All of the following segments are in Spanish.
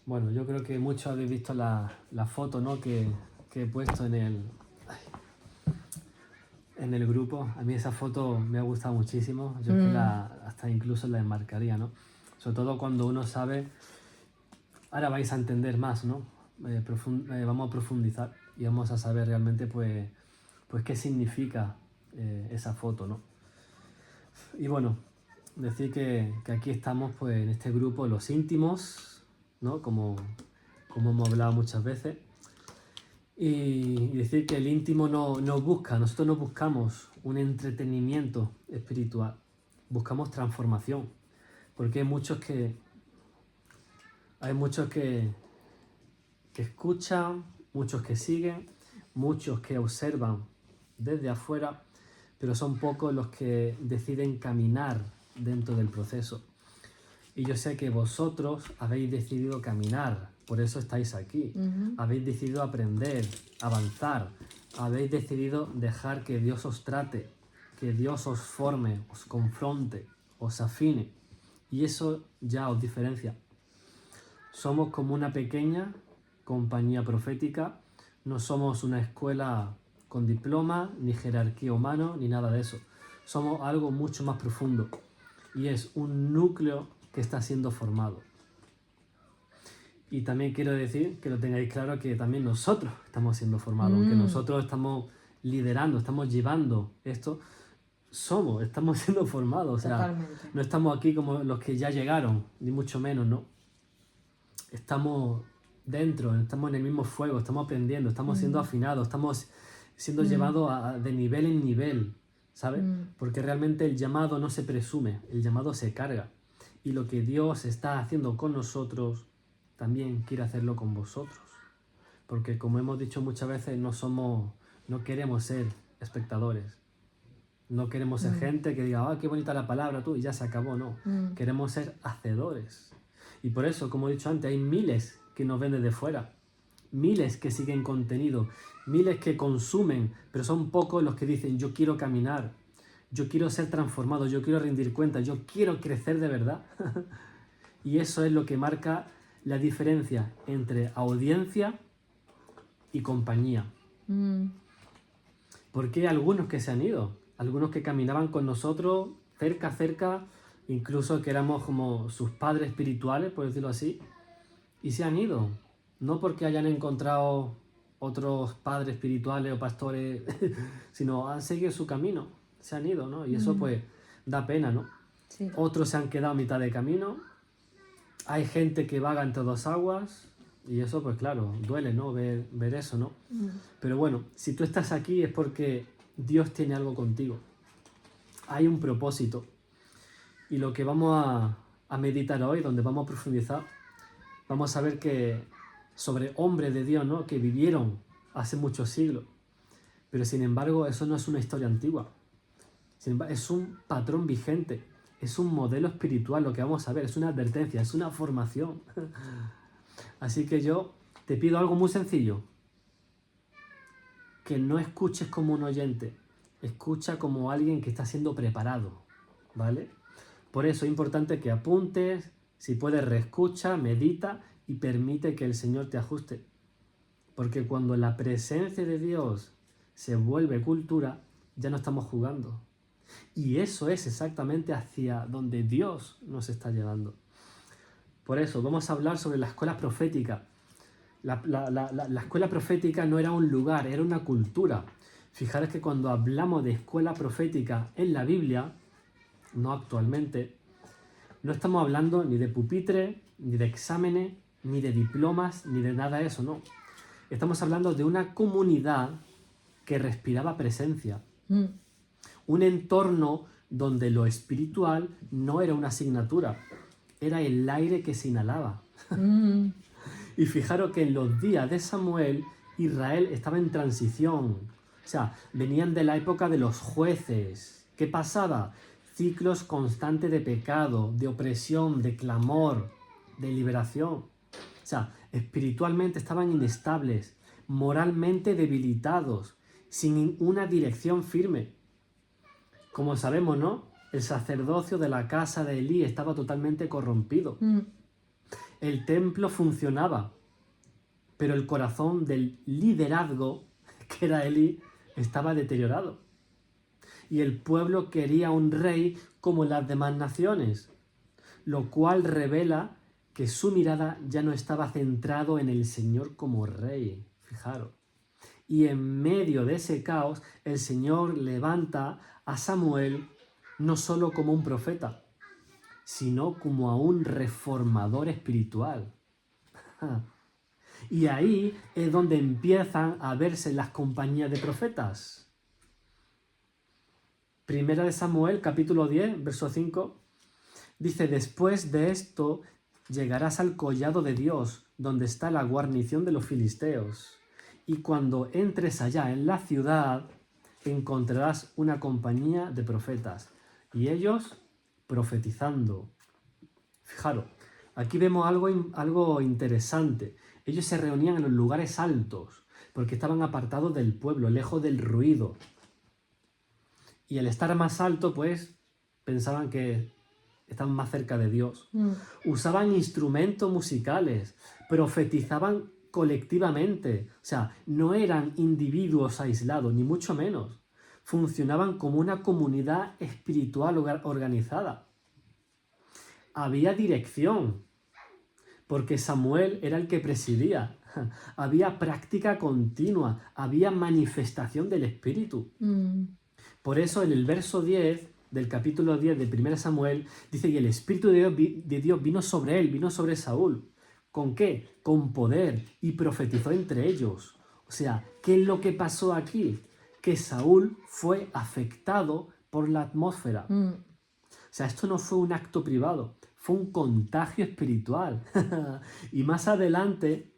Bueno, yo creo que muchos habéis visto la foto, ¿no? que he puesto en el grupo. A mí esa foto me ha gustado muchísimo. Yo que hasta incluso la enmarcaría, ¿no? Sobre todo cuando uno sabe... Ahora vais a entender más, ¿no? Vamos a profundizar y vamos a saber realmente, pues qué significa esa foto, ¿no? Y bueno, decir que aquí estamos, pues, en este grupo, los íntimos, ¿no? Como hemos hablado muchas veces. Y decir que el íntimo no busca, nosotros no buscamos un entretenimiento espiritual, buscamos transformación. Porque hay muchos que escuchan, muchos que siguen, muchos que observan desde afuera, pero son pocos los que deciden caminar dentro del proceso. Y yo sé que vosotros habéis decidido caminar, por eso estáis aquí. Habéis decidido aprender, avanzar, habéis decidido dejar que Dios os trate, que Dios os forme, os confronte, os afine. Y eso ya os diferencia. Somos como una pequeña compañía profética, no somos una escuela con diploma, ni jerarquía humana, ni nada de eso. Somos algo mucho más profundo y es un núcleo que está siendo formado. Y también quiero decir, que lo tengáis claro, que también nosotros estamos siendo formados, aunque nosotros estamos liderando, estamos llevando esto, estamos siendo formados, o sea, totalmente. No estamos aquí como los que ya llegaron, ni mucho menos, ¿no? Estamos dentro, estamos en el mismo fuego, estamos aprendiendo, estamos siendo afinados, estamos siendo llevados de nivel en nivel, ¿sabes? Porque realmente el llamado no se presume, el llamado se carga. Y lo que Dios está haciendo con nosotros, también quiere hacerlo con vosotros. Porque como hemos dicho muchas veces, no queremos ser espectadores. No queremos ser gente que diga, qué bonita la palabra tú, y ya se acabó, no. Queremos ser hacedores. Y por eso, como he dicho antes, hay miles que nos ven desde fuera, miles que siguen contenido, miles que consumen, pero son pocos los que dicen, yo quiero caminar, yo quiero ser transformado, yo quiero rendir cuentas, yo quiero crecer de verdad. Y eso es lo que marca la diferencia entre audiencia y compañía. Porque hay algunos que se han ido, algunos que caminaban con nosotros cerca, incluso que éramos como sus padres espirituales, por decirlo así, y se han ido. No porque hayan encontrado otros padres espirituales o pastores, sino han seguido su camino, se han ido, ¿no? Y eso pues da pena, ¿no? Sí. Otros se han quedado a mitad de camino, hay gente que vaga entre dos aguas, y eso pues claro, duele, ¿no? Ver eso, ¿no? Pero bueno, si tú estás aquí es porque Dios tiene algo contigo. Hay un propósito. Y lo que vamos a meditar hoy, donde vamos a profundizar, vamos a ver que sobre hombres de Dios, ¿no? Que vivieron hace muchos siglos. Pero sin embargo, eso no es una historia antigua. Es un patrón vigente. Es un modelo espiritual lo que vamos a ver. Es una advertencia, es una formación. Así que yo te pido algo muy sencillo. Que no escuches como un oyente. Escucha como alguien que está siendo preparado. ¿Vale? Por eso es importante que apuntes, si puedes reescucha, medita y permite que el Señor te ajuste. Porque cuando la presencia de Dios se vuelve cultura, ya no estamos jugando. Y eso es exactamente hacia donde Dios nos está llevando. Por eso vamos a hablar sobre la escuela profética. La escuela profética no era un lugar, era una cultura. Fijaros que cuando hablamos de escuela profética en la Biblia, no actualmente, no estamos hablando ni de pupitre, ni de exámenes, ni de diplomas, ni de nada de eso, no. Estamos hablando de una comunidad que respiraba presencia. Un entorno donde lo espiritual no era una asignatura, era el aire que se inhalaba. Y fijaros que en los días de Samuel, Israel estaba en transición. O sea, venían de la época de los jueces. ¿Qué pasaba? Ciclos constantes de pecado, de opresión, de clamor, de liberación. O sea, espiritualmente estaban inestables, moralmente debilitados, sin una dirección firme. Como sabemos, ¿no? El sacerdocio de la casa de Elí estaba totalmente corrompido. El templo funcionaba, pero el corazón del liderazgo, que era Elí, estaba deteriorado. Y el pueblo quería un rey como las demás naciones, lo cual revela que su mirada ya no estaba centrado en el Señor como rey. Fijaros. Y en medio de ese caos, el Señor levanta a Samuel no solo como un profeta, sino como a un reformador espiritual. Y ahí es donde empiezan a verse las compañías de profetas. Primera de Samuel, capítulo 10, verso 5, dice: después de esto llegarás al collado de Dios, donde está la guarnición de los filisteos. Y cuando entres allá en la ciudad, encontrarás una compañía de profetas, y ellos profetizando. Fijaros, aquí vemos algo interesante. Ellos se reunían en los lugares altos, porque estaban apartados del pueblo, lejos del ruido. Y al estar más alto, pues, pensaban que estaban más cerca de Dios. Usaban instrumentos musicales, profetizaban colectivamente. O sea, no eran individuos aislados, ni mucho menos. Funcionaban como una comunidad espiritual organizada. Había dirección, porque Samuel era el que presidía. Había práctica continua, había manifestación del Espíritu. Por eso en el verso 10 del capítulo 10 de 1 Samuel dice: y el Espíritu de Dios vino sobre él, vino sobre Saúl. ¿Con qué? Con poder, y profetizó entre ellos. O sea, ¿qué es lo que pasó aquí? Que Saúl fue afectado por la atmósfera. O sea, esto no fue un acto privado, fue un contagio espiritual. Y más adelante,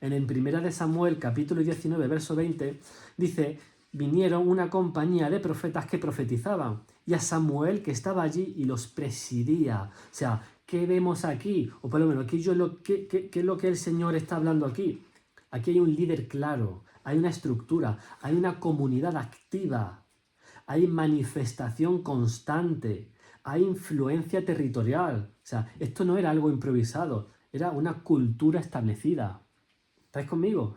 en el 1 de Samuel, capítulo 19, verso 20, dice: vinieron una compañía de profetas que profetizaban, y a Samuel, que estaba allí y los presidía. O sea, ¿qué vemos aquí? O por lo menos, ¿qué es lo que el Señor está hablando aquí? Aquí hay un líder claro, hay una estructura, hay una comunidad activa, hay manifestación constante, hay influencia territorial. O sea, esto no era algo improvisado, era una cultura establecida. ¿Estáis conmigo?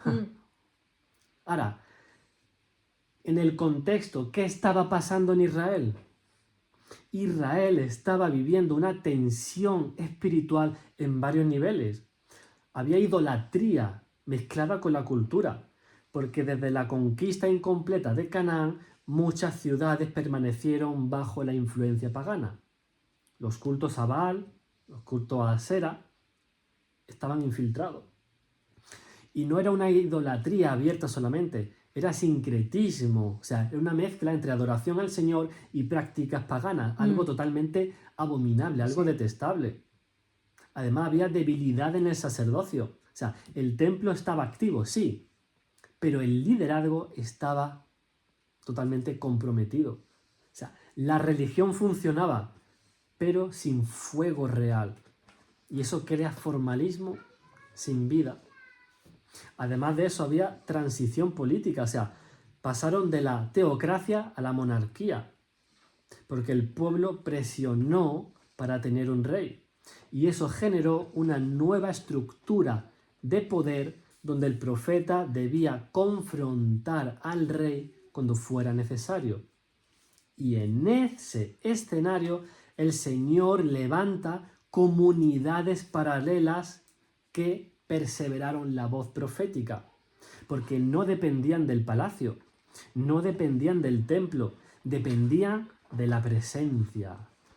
Ahora, en el contexto, ¿qué estaba pasando en Israel? Israel estaba viviendo una tensión espiritual en varios niveles. Había idolatría mezclada con la cultura, porque desde la conquista incompleta de Canaán, muchas ciudades permanecieron bajo la influencia pagana. Los cultos a Baal, los cultos a Asera, estaban infiltrados. Y no era una idolatría abierta solamente, era sincretismo, o sea, era una mezcla entre adoración al Señor y prácticas paganas, algo totalmente abominable, algo detestable. Además, había debilidad en el sacerdocio. O sea, el templo estaba activo, sí, pero el liderazgo estaba totalmente comprometido. O sea, la religión funcionaba, pero sin fuego real. Y eso crea formalismo sin vida. Además de eso, había transición política, o sea, pasaron de la teocracia a la monarquía, porque el pueblo presionó para tener un rey. Y eso generó una nueva estructura de poder donde el profeta debía confrontar al rey cuando fuera necesario. Y en ese escenario el Señor levanta comunidades paralelas que perseveraron la voz profética, porque no dependían del palacio, no dependían del templo, dependían de la presencia.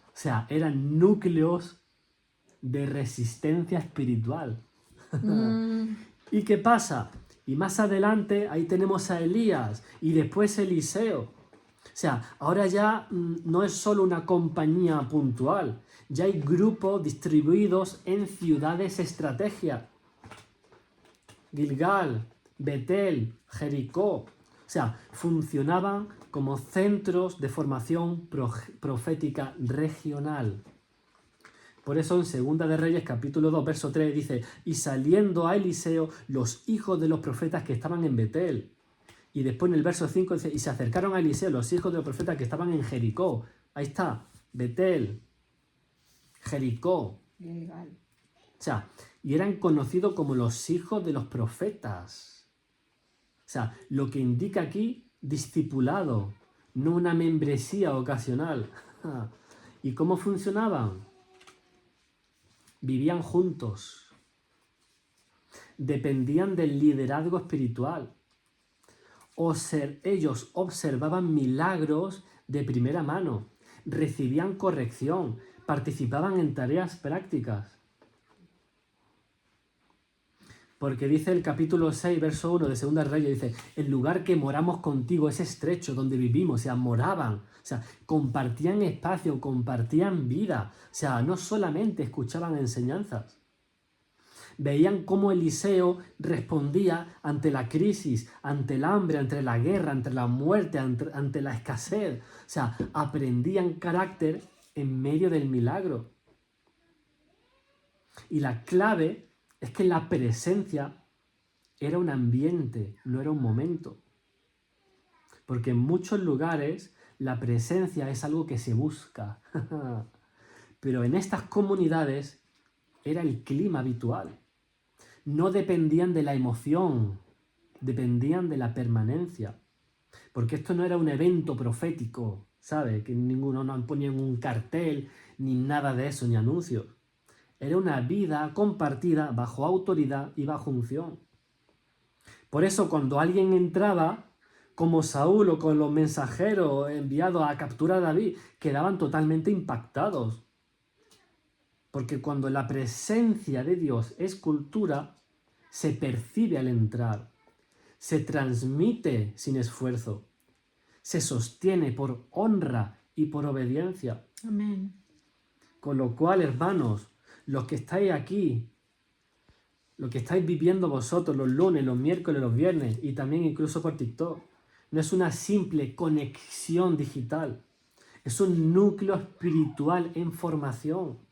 O sea, eran núcleos de resistencia espiritual. ¿Y qué pasa? Y más adelante ahí tenemos a Elías y después Eliseo. O sea, ahora ya no es solo una compañía puntual, ya hay grupos distribuidos en ciudades estrategia. Gilgal, Betel, Jericó. O sea, funcionaban como centros de formación profética regional. Por eso en 2 de Reyes, capítulo 2, verso 3, dice: y saliendo a Eliseo los hijos de los profetas que estaban en Betel. Y después en el verso 5 dice: y se acercaron a Eliseo los hijos de los profetas que estaban en Jericó. Ahí está, Betel, Jericó. Legal. sea, y eran conocidos como los hijos de los profetas. O sea, lo que indica aquí, discipulado, no una membresía ocasional. ¿Y cómo funcionaban? Vivían juntos. Dependían del liderazgo espiritual. Ellos observaban milagros de primera mano, recibían corrección, participaban en tareas prácticas. Porque dice el capítulo 6, verso 1 de Segunda Reyes, dice, el lugar que moramos contigo es estrecho, donde vivimos, o sea, moraban, o sea, compartían espacio, compartían vida, o sea, no solamente escuchaban enseñanzas. Veían cómo Eliseo respondía ante la crisis, ante el hambre, ante la guerra, ante la muerte, ante la escasez. O sea, aprendían carácter en medio del milagro. Y la clave es que la presencia era un ambiente, no era un momento. Porque en muchos lugares la presencia es algo que se busca. Pero en estas comunidades era el clima habitual. No dependían de la emoción, dependían de la permanencia. Porque esto no era un evento profético, ¿sabe? Que ninguno nos ponía en un cartel, ni nada de eso, ni anuncios. Era una vida compartida bajo autoridad y bajo unción. Por eso cuando alguien entraba, como Saúl o con los mensajeros enviados a capturar a David, quedaban totalmente impactados. Porque cuando la presencia de Dios es cultura, se percibe al entrar, se transmite sin esfuerzo, se sostiene por honra y por obediencia. Amén. Con lo cual, hermanos, los que estáis aquí, lo que estáis viviendo vosotros los lunes, los miércoles, los viernes y también incluso por TikTok, no es una simple conexión digital, es un núcleo espiritual en formación.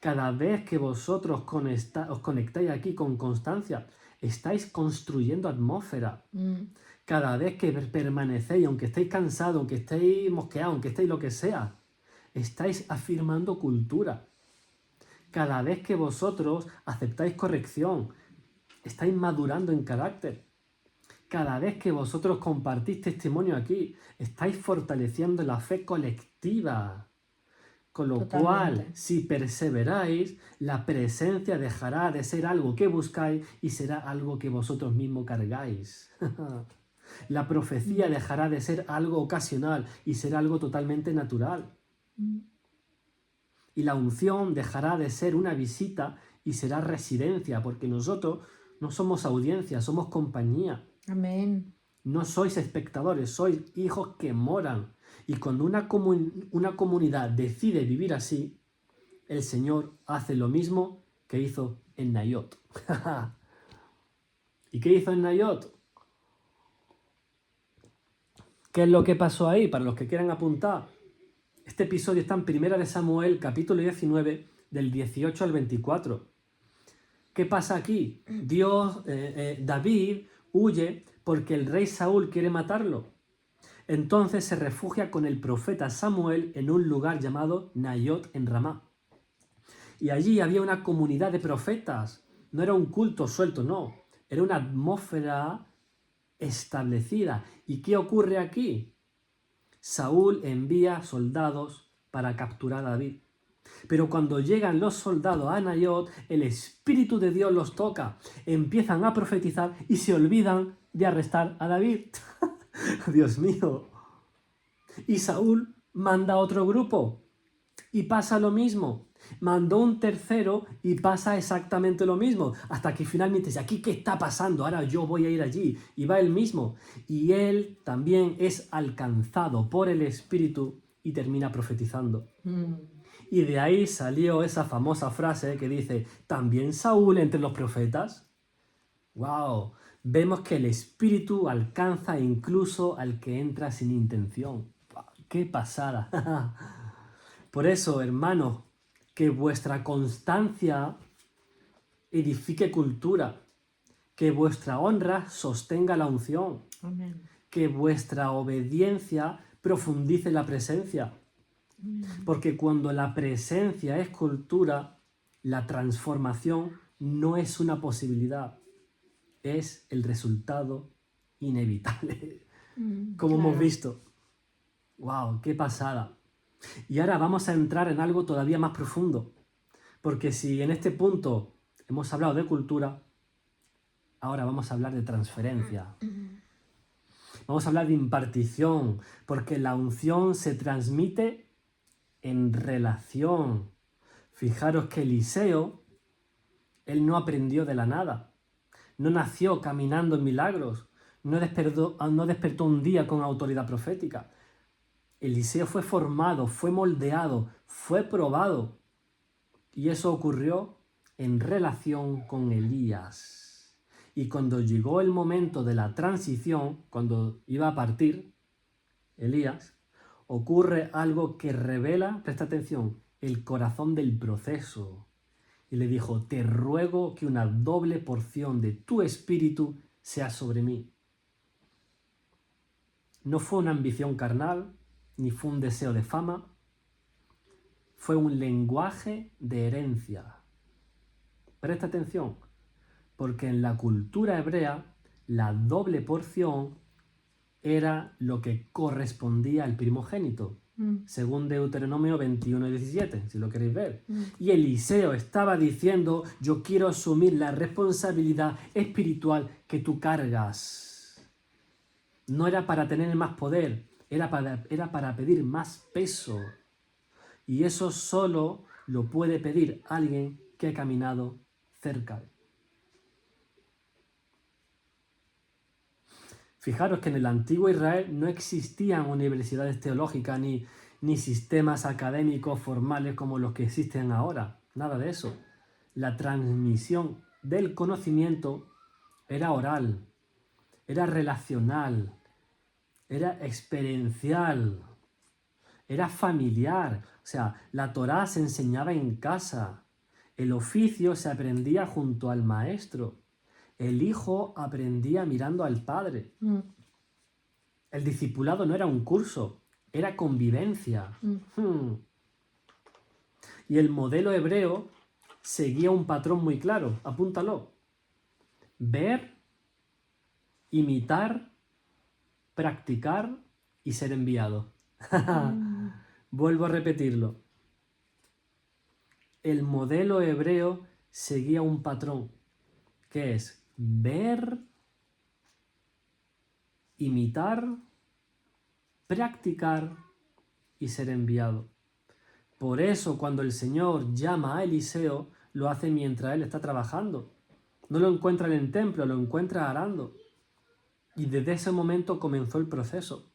Cada vez que vosotros os conectáis aquí con constancia, estáis construyendo atmósfera. Cada vez que permanecéis, aunque estéis cansados, aunque estéis mosqueados, aunque estéis lo que sea, estáis afirmando cultura. Cada vez que vosotros aceptáis corrección, estáis madurando en carácter. Cada vez que vosotros compartís testimonio aquí, estáis fortaleciendo la fe colectiva. Con lo cual, si perseveráis, la presencia dejará de ser algo que buscáis y será algo que vosotros mismos cargáis. La profecía dejará de ser algo ocasional y será algo totalmente natural. Y la unción dejará de ser una visita y será residencia, porque nosotros no somos audiencia, somos compañía. Amén. No sois espectadores, sois hijos que moran. Y cuando una comunidad decide vivir así, el Señor hace lo mismo que hizo en Nayot. ¿Y qué hizo en Nayot? ¿Qué es lo que pasó ahí? Para los que quieran apuntar. Este episodio está en 1 Samuel, capítulo 19, del 18 al 24. ¿Qué pasa aquí? David huye porque el rey Saúl quiere matarlo. Entonces se refugia con el profeta Samuel en un lugar llamado Nayot en Ramá. Y allí había una comunidad de profetas. No era un culto suelto, no. Era una atmósfera establecida. ¿Y qué ocurre aquí? Saúl envía soldados para capturar a David. Pero cuando llegan los soldados a Nayot, el Espíritu de Dios los toca. Empiezan a profetizar y se olvidan de arrestar a David. Dios mío. Y Saúl manda a otro grupo y pasa lo mismo. Mandó un tercero y pasa exactamente lo mismo. Hasta que finalmente dice, ¿aquí qué está pasando? Ahora yo voy a ir allí. Y va él mismo. Y él también es alcanzado por el Espíritu y termina profetizando. Y de ahí salió esa famosa frase que dice, ¿también Saúl entre los profetas? ¡Wow! Vemos que el Espíritu alcanza incluso al que entra sin intención. ¡Qué pasada! Por eso, hermanos, que vuestra constancia edifique cultura, que vuestra honra sostenga la unción, Amén. que vuestra obediencia profundice la presencia. Porque cuando la presencia es cultura, La transformación no es una posibilidad, es el resultado inevitable. Como claro. hemos visto. ¡Wow! ¡Qué pasada! Y ahora vamos a entrar en algo todavía más profundo. Porque si en este punto hemos hablado de cultura, ahora vamos a hablar de transferencia. Vamos a hablar de impartición, porque la unción se transmite en relación. Fijaros que Eliseo, él no aprendió de la nada, no nació caminando en milagros, no despertó un día con autoridad profética. Eliseo fue formado, fue moldeado, fue probado. Y eso ocurrió en relación con Elías. Y cuando llegó el momento de la transición, cuando iba a partir Elías, ocurre algo que revela, presta atención, el corazón del proceso. Y le dijo, te ruego que una doble porción de tu espíritu sea sobre mí. No fue una ambición carnal, ni fue un deseo de fama, fue un lenguaje de herencia. Presta atención, porque en la cultura hebrea la doble porción era lo que correspondía al primogénito, según Deuteronomio 21:17, si lo queréis ver. Y Eliseo estaba diciendo, yo quiero asumir la responsabilidad espiritual que tú cargas. No era para tener más poder, era para pedir más peso. Y eso solo lo puede pedir alguien que ha caminado cerca. Fijaros que en el antiguo Israel no existían universidades teológicas ni sistemas académicos formales como los que existen ahora. Nada de eso. La transmisión del conocimiento era oral, era relacional, era experiencial, era familiar. O sea, la Torá se enseñaba en casa. El oficio se aprendía junto al maestro. El hijo aprendía mirando al padre. El discipulado no era un curso, era convivencia. Y el modelo hebreo seguía un patrón muy claro, apúntalo. Ver, imitar, practicar y ser enviado. Vuelvo a repetirlo. El modelo hebreo seguía un patrón, que es ver, imitar, practicar y ser enviado. Por eso cuando el Señor llama a Eliseo, lo hace mientras él está trabajando. No lo encuentra en el templo, lo encuentra arando. Y desde ese momento comenzó el proceso.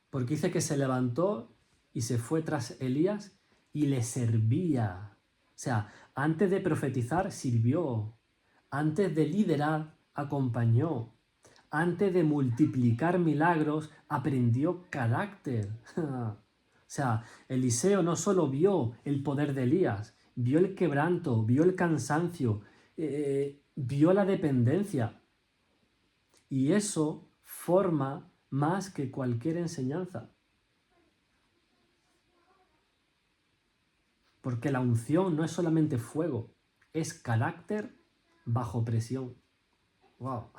Porque dice que se levantó y se fue tras Elías y le servía. O sea, antes de profetizar, sirvió. Antes de liderar, acompañó. Antes de multiplicar milagros, aprendió carácter. O sea, Eliseo no solo vio el poder de Elías, vio el quebranto, vio el cansancio, vio la dependencia. Y eso forma más que cualquier enseñanza. Porque la unción no es solamente fuego, es carácter bajo presión. ¡Wow!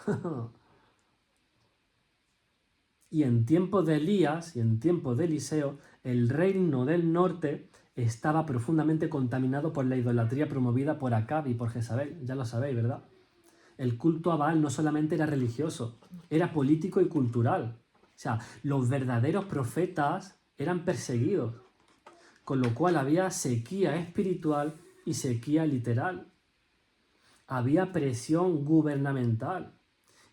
Y en tiempos de Elías y en tiempos de Eliseo, el reino del norte estaba profundamente contaminado por la idolatría promovida por Acab y por Jezabel. Ya lo sabéis, ¿verdad? El culto a Baal no solamente era religioso, era político y cultural. O sea, los verdaderos profetas eran perseguidos, con lo cual había sequía espiritual y sequía literal. Había presión gubernamental.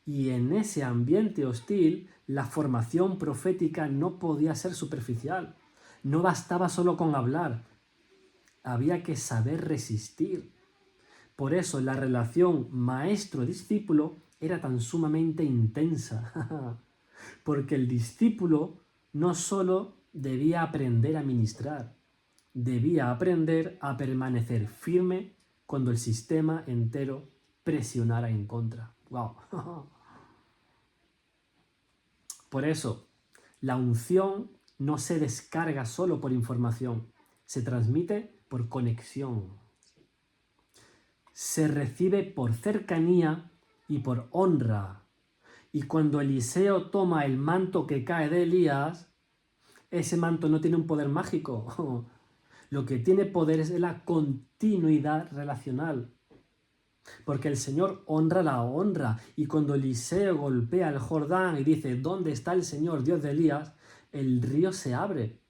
Y en ese ambiente hostil, la formación profética no podía ser superficial. No bastaba solo con hablar. Había que saber resistir. Por eso la relación maestro-discípulo era tan sumamente intensa. Porque el discípulo no solo debía aprender a ministrar, debía aprender a permanecer firme cuando el sistema entero presionara en contra. ¡Wow! Por eso, la unción no se descarga solo por información, se transmite por conexión. se recibe por cercanía y por honra. Y cuando Eliseo toma el manto que cae de Elías, ese manto no tiene un poder mágico. Lo que tiene poder es la continuidad relacional. Porque el Señor honra la honra. Y cuando Eliseo golpea el Jordán y dice, ¿dónde está el Señor, Dios de Elías?, el río se abre.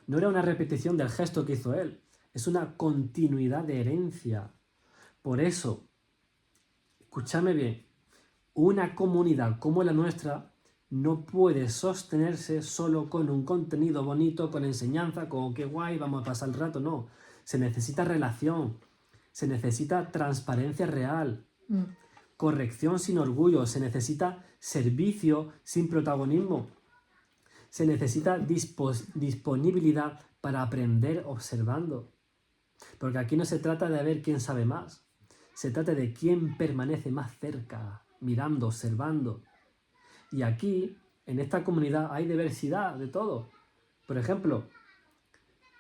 No era una repetición del gesto que hizo él. Es una continuidad de herencia. Por eso, escúchame bien, una comunidad como la nuestra no puede sostenerse solo con un contenido bonito, con enseñanza, con qué guay, vamos a pasar el rato. No, se necesita relación, se necesita transparencia real, corrección sin orgullo, se necesita servicio sin protagonismo, se necesita disponibilidad para aprender observando. Porque aquí no se trata de ver quién sabe más, se trata de quién permanece más cerca, mirando, observando. Y aquí, en esta comunidad, hay diversidad de todo. Por ejemplo,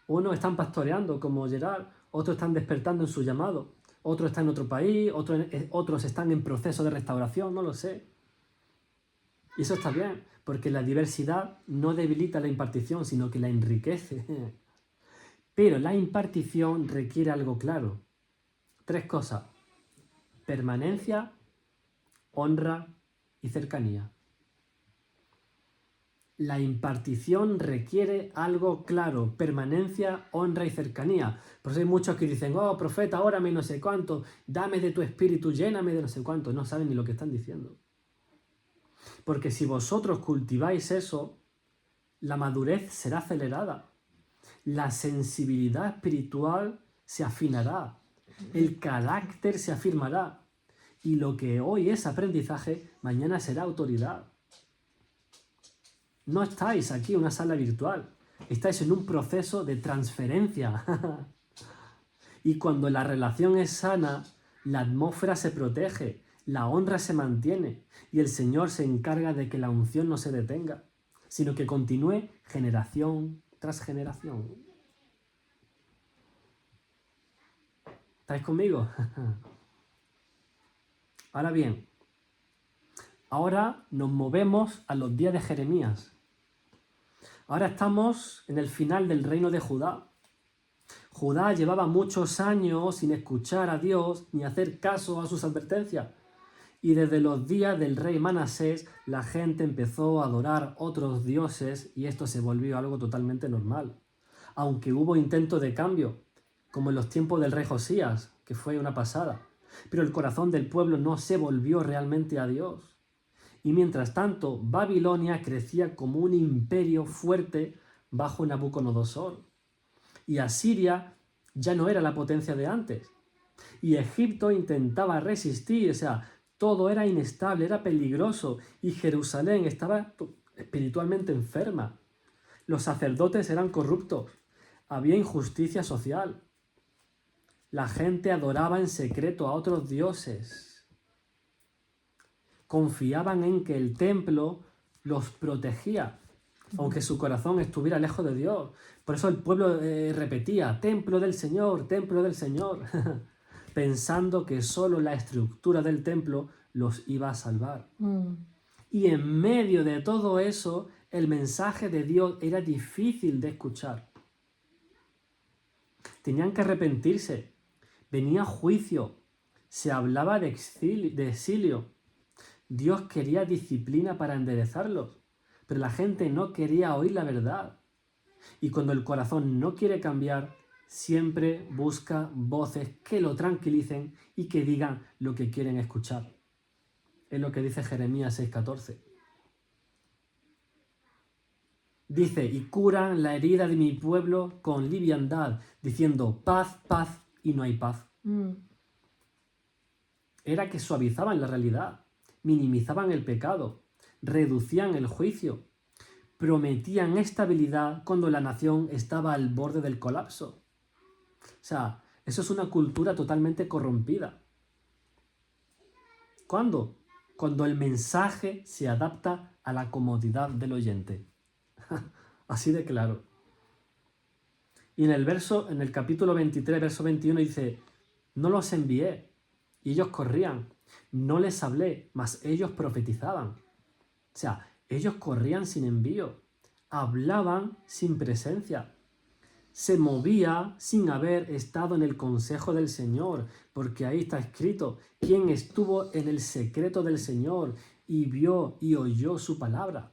unos están pastoreando como Gerard, otros están despertando en su llamado, otros están en otro país, otros están en proceso de restauración, no lo sé. Y eso está bien, porque la diversidad no debilita la impartición, sino que la enriquece. Pero la impartición requiere algo claro. 3 cosas: permanencia, honra y cercanía. La impartición requiere algo claro: permanencia, honra y cercanía. Por eso hay muchos que dicen, oh, profeta, órame no sé cuánto, dame de tu espíritu, lléname de no sé cuánto. No saben ni lo que están diciendo. Porque si vosotros cultiváis eso, la madurez será acelerada. La sensibilidad espiritual se afinará. El carácter se afirmará. Y lo que hoy es aprendizaje, mañana será autoridad. No estáis aquí en una sala virtual, estáis en un proceso de transferencia. Y cuando la relación es sana, la atmósfera se protege, la honra se mantiene y el Señor se encarga de que la unción no se detenga, sino que continúe generación tras generación. ¿Estáis conmigo? Ahora bien, ahora nos movemos a los días de Jeremías. Ahora estamos en el final del reino de Judá. Judá llevaba muchos años sin escuchar a Dios ni hacer caso a sus advertencias. Y desde los días del rey Manasés, la gente empezó a adorar otros dioses y esto se volvió algo totalmente normal. Aunque hubo intentos de cambio, como en los tiempos del rey Josías, que fue una pasada. Pero el corazón del pueblo no se volvió realmente a Dios. Y mientras tanto, Babilonia crecía como un imperio fuerte bajo Nabucodonosor. Y Asiria ya no era la potencia de antes. Y Egipto intentaba resistir, o sea, todo era inestable, era peligroso. Y Jerusalén estaba espiritualmente enferma. Los sacerdotes eran corruptos. Había injusticia social. La gente adoraba en secreto a otros dioses. Confiaban en que el templo los protegía, aunque su corazón estuviera lejos de Dios. Por eso el pueblo repetía, templo del Señor, pensando que solo la estructura del templo los iba a salvar. Y en medio de todo eso, el mensaje de Dios era difícil de escuchar. Tenían que arrepentirse, venía juicio, se hablaba de exilio. Dios quería disciplina para enderezarlos, pero la gente no quería oír la verdad. Y cuando el corazón no quiere cambiar, siempre busca voces que lo tranquilicen y que digan lo que quieren escuchar. Es lo que dice Jeremías 6:14. Dice, y curan la herida de mi pueblo con liviandad, diciendo paz, paz, y no hay paz. Era que suavizaban la realidad, minimizaban el pecado, reducían el juicio, prometían estabilidad cuando la nación estaba al borde del colapso. O sea, eso es una cultura totalmente corrompida. ¿Cuándo? Cuando el mensaje se adapta a la comodidad del oyente. Así de claro. Y en el capítulo 23, verso 21 dice, no los envié, y ellos corrían. No les hablé, mas ellos profetizaban. O sea, ellos corrían sin envío, hablaban sin presencia, se movía sin haber estado en el consejo del Señor, porque ahí está escrito, quien estuvo en el secreto del Señor y vio y oyó su palabra.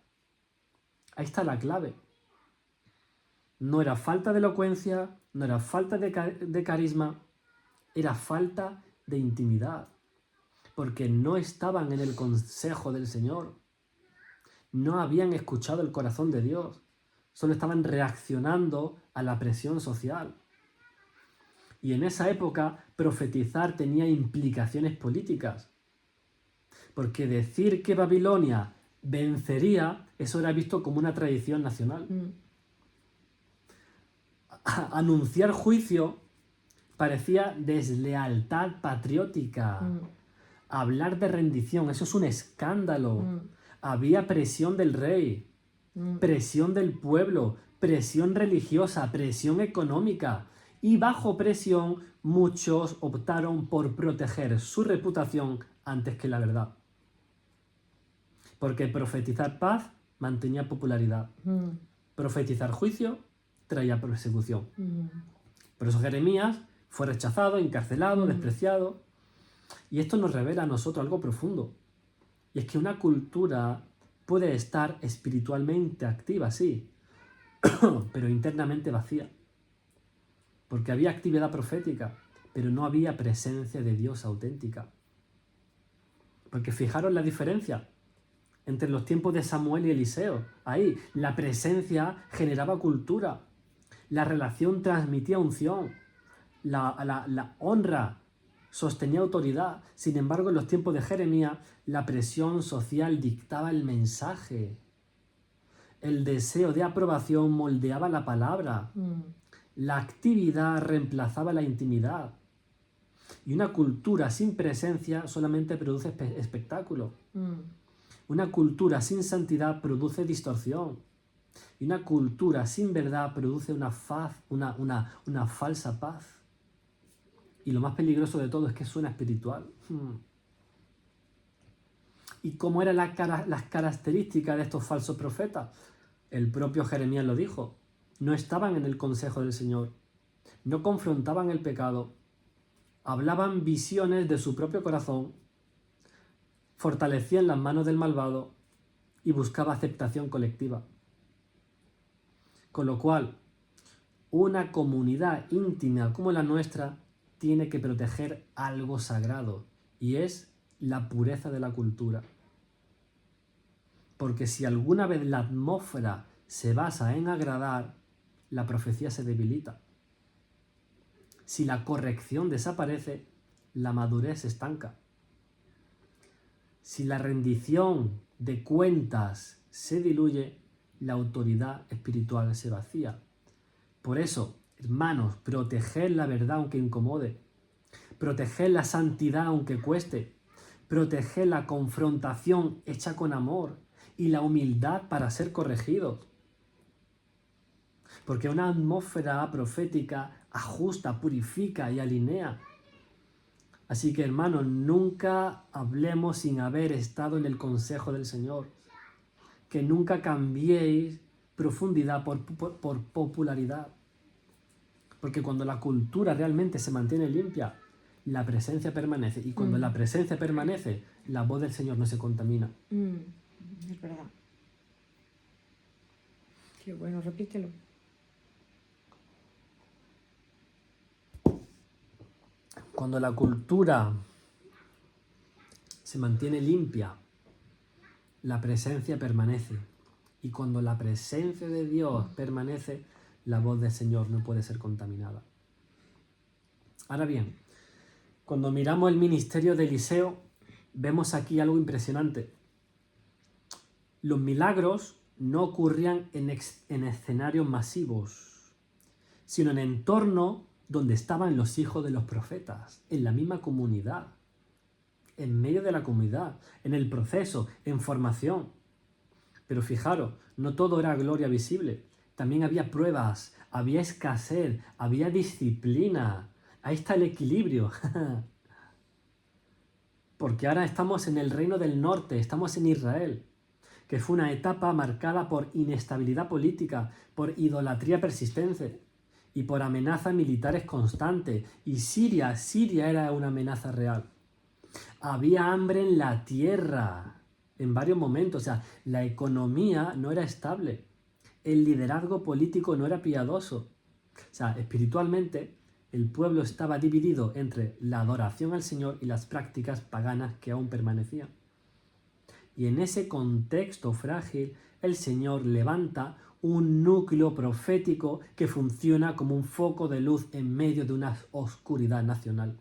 Ahí está la clave. No era falta de elocuencia, no era falta de carisma, era falta de intimidad, porque no estaban en el consejo del Señor, no habían escuchado el corazón de Dios, solo estaban reaccionando a la presión social. Y en esa época profetizar tenía implicaciones políticas, porque decir que Babilonia vencería, eso era visto como una tradición nacional. Anunciar juicio parecía deslealtad patriótica. Hablar de rendición, eso es un escándalo. Había presión del rey, presión del pueblo, presión religiosa, presión económica. Y bajo presión muchos optaron por proteger su reputación antes que la verdad. Porque profetizar paz mantenía popularidad. Profetizar juicio traía persecución. Por eso Jeremías fue rechazado, encarcelado, despreciado. Y esto nos revela a nosotros algo profundo. Y es que una cultura puede estar espiritualmente activa, sí, pero internamente vacía. Porque había actividad profética, pero no había presencia de Dios auténtica. Porque fijaros la diferencia entre los tiempos de Samuel y Eliseo. Ahí la presencia generaba cultura, la relación transmitía unción, la honra sostenía autoridad. Sin embargo, en los tiempos de Jeremías, la presión social dictaba el mensaje. El deseo de aprobación moldeaba la palabra. La actividad reemplazaba la intimidad. Y una cultura sin presencia solamente produce espectáculo. Una cultura sin santidad produce distorsión. Y una cultura sin verdad produce una falsa paz. Y lo más peligroso de todo es que suena espiritual. ¿Y cómo eran las características de estos falsos profetas? El propio Jeremías lo dijo. No estaban en el consejo del Señor. No confrontaban el pecado. Hablaban visiones de su propio corazón. Fortalecían las manos del malvado y buscaba aceptación colectiva. Con lo cual, una comunidad íntima como la nuestra tiene que proteger algo sagrado, y es la pureza de la cultura. Porque si alguna vez la atmósfera se basa en agradar, la profecía se debilita. Si la corrección desaparece, la madurez se estanca. Si la rendición de cuentas se diluye, la autoridad espiritual se vacía. Por eso, hermanos, proteger la verdad aunque incomode, proteger la santidad aunque cueste, proteger la confrontación hecha con amor y la humildad para ser corregidos. Porque una atmósfera profética ajusta, purifica y alinea. Así que, hermanos, nunca hablemos sin haber estado en el consejo del Señor. Que nunca cambiéis profundidad por popularidad. Porque cuando la cultura realmente se mantiene limpia, la presencia permanece. Y cuando la presencia permanece, la voz del Señor no se contamina. Es verdad. Qué bueno, repítelo. Cuando la cultura se mantiene limpia, la presencia permanece. Y cuando la presencia de Dios permanece, la voz del Señor no puede ser contaminada. Ahora bien, cuando miramos el ministerio de Eliseo, vemos aquí algo impresionante. Los milagros no ocurrían en escenarios masivos, sino en entornos donde estaban los hijos de los profetas, en la misma comunidad, en medio de la comunidad, en el proceso, en formación. Pero fijaros, no todo era gloria visible. También había pruebas, había escasez, había disciplina. Ahí está el equilibrio. Porque ahora estamos en el reino del norte, estamos en Israel, que fue una etapa marcada por inestabilidad política, por idolatría persistente y por amenazas militares constantes. Y Siria era una amenaza real. Había hambre en la tierra en varios momentos, o sea, la economía no era estable, el liderazgo político no era piadoso. O sea, espiritualmente el pueblo estaba dividido entre la adoración al Señor y las prácticas paganas que aún permanecían. Y en ese contexto frágil, el Señor levanta un núcleo profético que funciona como un foco de luz en medio de una oscuridad nacional.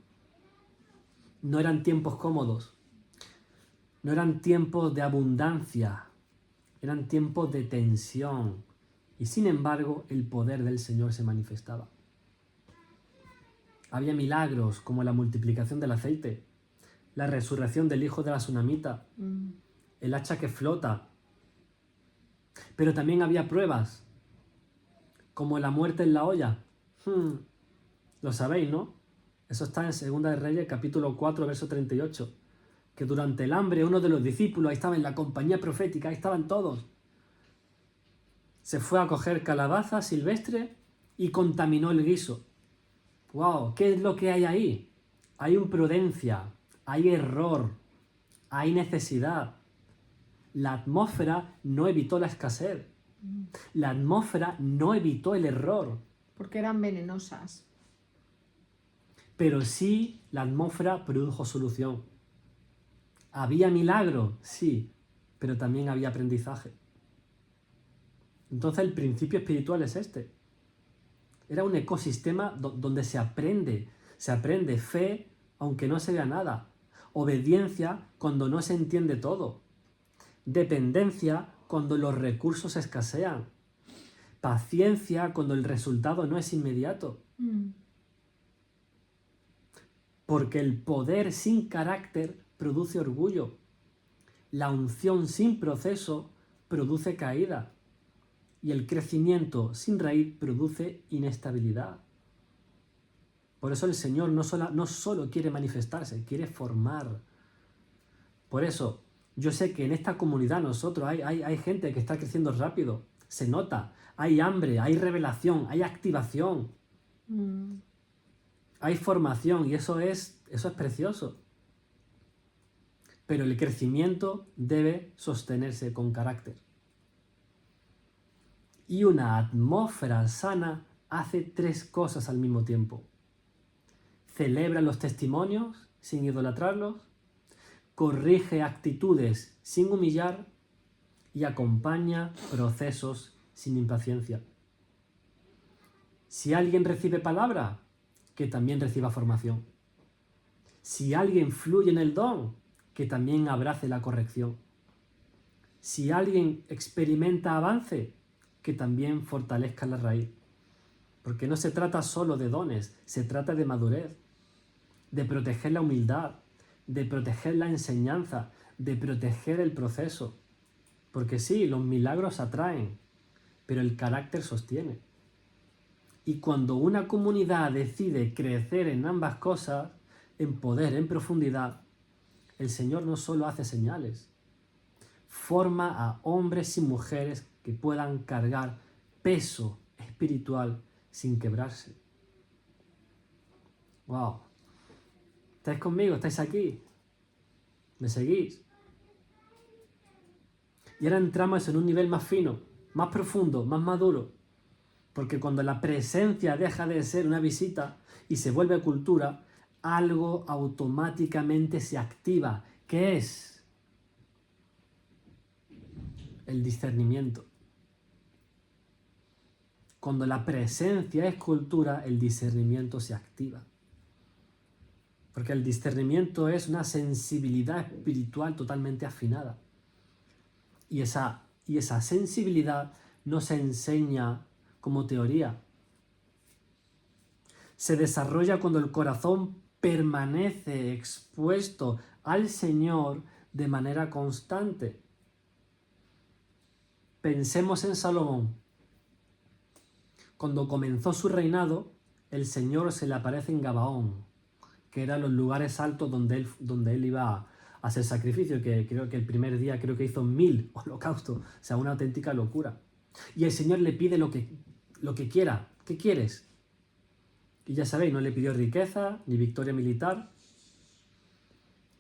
No eran tiempos cómodos, no eran tiempos de abundancia, eran tiempos de tensión. Y sin embargo, el poder del Señor se manifestaba. Había milagros como la multiplicación del aceite, la resurrección del hijo de la sunamita, el hacha que flota. Pero también había pruebas, como la muerte en la olla. Lo sabéis, ¿no? Eso está en 2 de Reyes, capítulo 4, verso 38. Que durante el hambre uno de los discípulos, ahí estaba en la compañía profética, ahí estaban todos. Se fue a coger calabaza silvestre y contaminó el guiso. ¡Wow! ¿Qué es lo que hay ahí? Hay imprudencia, hay error, hay necesidad. La atmósfera no evitó la escasez. La atmósfera no evitó el error. Porque eran venenosas. Pero sí la atmósfera produjo solución. ¿Había milagro? Sí, pero también había aprendizaje. Entonces el principio espiritual es este. Era un ecosistema donde se aprende fe aunque no se vea nada, obediencia cuando no se entiende todo, dependencia cuando los recursos escasean, paciencia cuando el resultado no es inmediato. Porque el poder sin carácter produce orgullo, la unción sin proceso produce caída. Y el crecimiento sin raíz produce inestabilidad. Por eso el Señor no solo quiere manifestarse, quiere formar. Por eso, yo sé que en esta comunidad nosotros hay gente que está creciendo rápido. Se nota, hay hambre, hay revelación, hay activación. Hay formación y eso es precioso. Pero el crecimiento debe sostenerse con carácter. Y una atmósfera sana hace 3 cosas al mismo tiempo. Celebra los testimonios sin idolatrarlos, corrige actitudes sin humillar y acompaña procesos sin impaciencia. Si alguien recibe palabra, que también reciba formación. Si alguien fluye en el don, que también abrace la corrección. Si alguien experimenta avance, que también fortalezca la raíz. Porque no se trata solo de dones, se trata de madurez, de proteger la humildad, de proteger la enseñanza, de proteger el proceso. Porque sí, los milagros atraen, pero el carácter sostiene. Y cuando una comunidad decide crecer en ambas cosas, en poder, en profundidad, el Señor no solo hace señales, forma a hombres y mujeres que puedan cargar peso espiritual sin quebrarse. ¡Wow! ¿Estáis conmigo? ¿Estáis aquí? ¿Me seguís? Y ahora entramos en un nivel más fino, más profundo, más maduro. Porque cuando la presencia deja de ser una visita y se vuelve cultura, algo automáticamente se activa. ¿Qué es? El discernimiento. Cuando la presencia es cultura, el discernimiento se activa. Porque el discernimiento es una sensibilidad espiritual totalmente afinada. Y esa sensibilidad no se enseña como teoría. Se desarrolla cuando el corazón permanece expuesto al Señor de manera constante. Pensemos en Salomón. Cuando comenzó su reinado, el Señor se le aparece en Gabaón, que eran los lugares altos donde él iba a hacer sacrificio, que creo que el primer día creo que hizo 1000 holocaustos, o sea, una auténtica locura. Y el Señor le pide lo que quiera. ¿Qué quieres? Y ya sabéis, no le pidió riqueza ni victoria militar.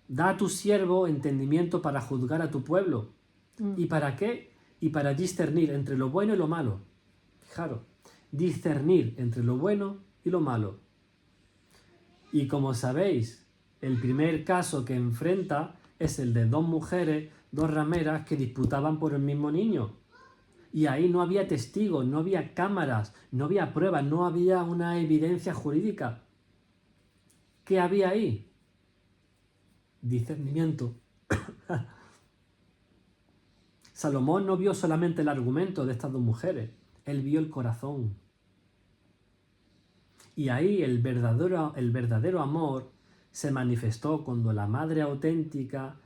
Da a tu siervo entendimiento para juzgar a tu pueblo. ¿Y para qué? Y para discernir entre lo bueno y lo malo. Fijaros, discernir entre lo bueno y lo malo. Y como sabéis, el primer caso que enfrenta es el de dos mujeres, dos rameras que disputaban por el mismo niño. Y ahí no había testigos, no había cámaras, no había pruebas, no había una evidencia jurídica. ¿Qué había ahí? Discernimiento. Salomón no vio solamente el argumento de estas dos mujeres, él vio el corazón. Y ahí el verdadero amor se manifestó cuando la madre auténtica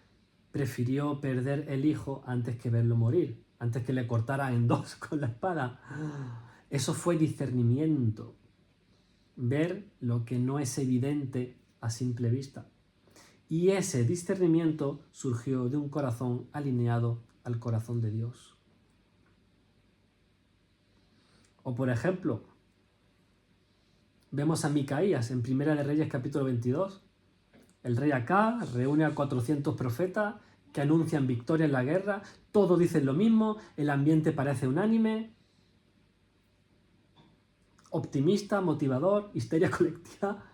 prefirió perder el hijo antes que verlo morir, antes que le cortara en dos con la espada. Eso fue discernimiento. Ver lo que no es evidente a simple vista. Y ese discernimiento surgió de un corazón alineado al corazón de Dios. O por ejemplo, vemos a Micaías en Primera de Reyes capítulo 22. El rey Acab reúne a 400 profetas que anuncian victoria en la guerra. Todos dicen lo mismo, el ambiente parece unánime, optimista, motivador, histeria colectiva.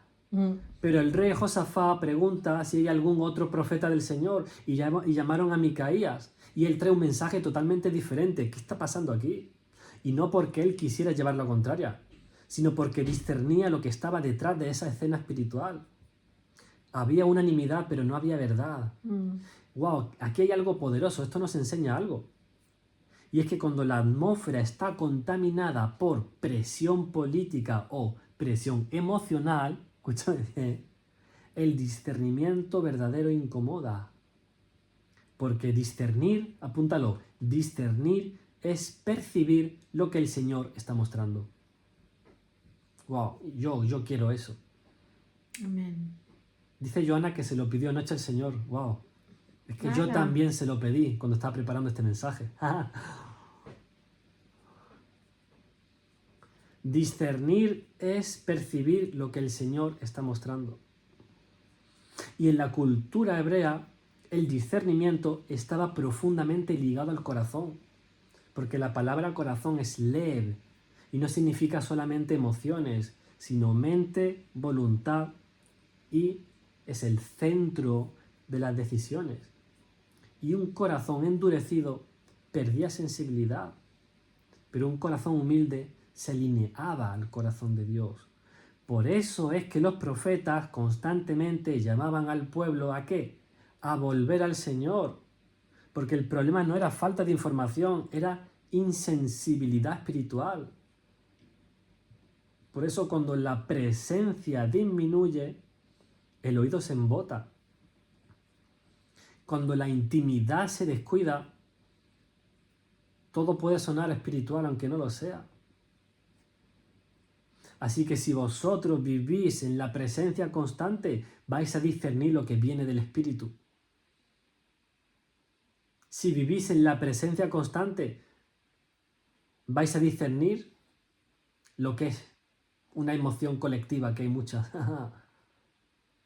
Pero el rey Josafat pregunta si hay algún otro profeta del Señor y llamaron a Micaías y él trae un mensaje totalmente diferente. ¿Qué está pasando aquí? Y no porque él quisiera llevar la contraria, sino porque discernía lo que estaba detrás de esa escena espiritual. Había unanimidad, pero no había verdad. Wow, aquí hay algo poderoso, esto nos enseña algo. Y es que cuando la atmósfera está contaminada por presión política o presión emocional, escúchame bien, el discernimiento verdadero incomoda. Porque discernir, apúntalo, discernir es percibir lo que el Señor está mostrando. Wow, yo quiero eso. Amén. Dice Joana que se lo pidió anoche al Señor. Wow. Es que yo Ala. también se lo pedí cuando estaba preparando este mensaje. Discernir es percibir lo que el Señor está mostrando. Y en la cultura hebrea, el discernimiento estaba profundamente ligado al corazón. Porque la palabra corazón es lev y no significa solamente emociones, sino mente, voluntad y es el centro de las decisiones. Y un corazón endurecido perdía sensibilidad, pero un corazón humilde se alineaba al corazón de Dios. Por eso es que los profetas constantemente llamaban al pueblo ¿a qué? A volver al Señor. Porque el problema no era falta de información, era insensibilidad espiritual. Por eso cuando la presencia disminuye, el oído se embota. Cuando la intimidad se descuida, todo puede sonar espiritual aunque no lo sea. Así que si vosotros vivís en la presencia constante, vais a discernir lo que viene del Espíritu. Si vivís en la presencia constante, vais a discernir lo que es una emoción colectiva, que hay muchas.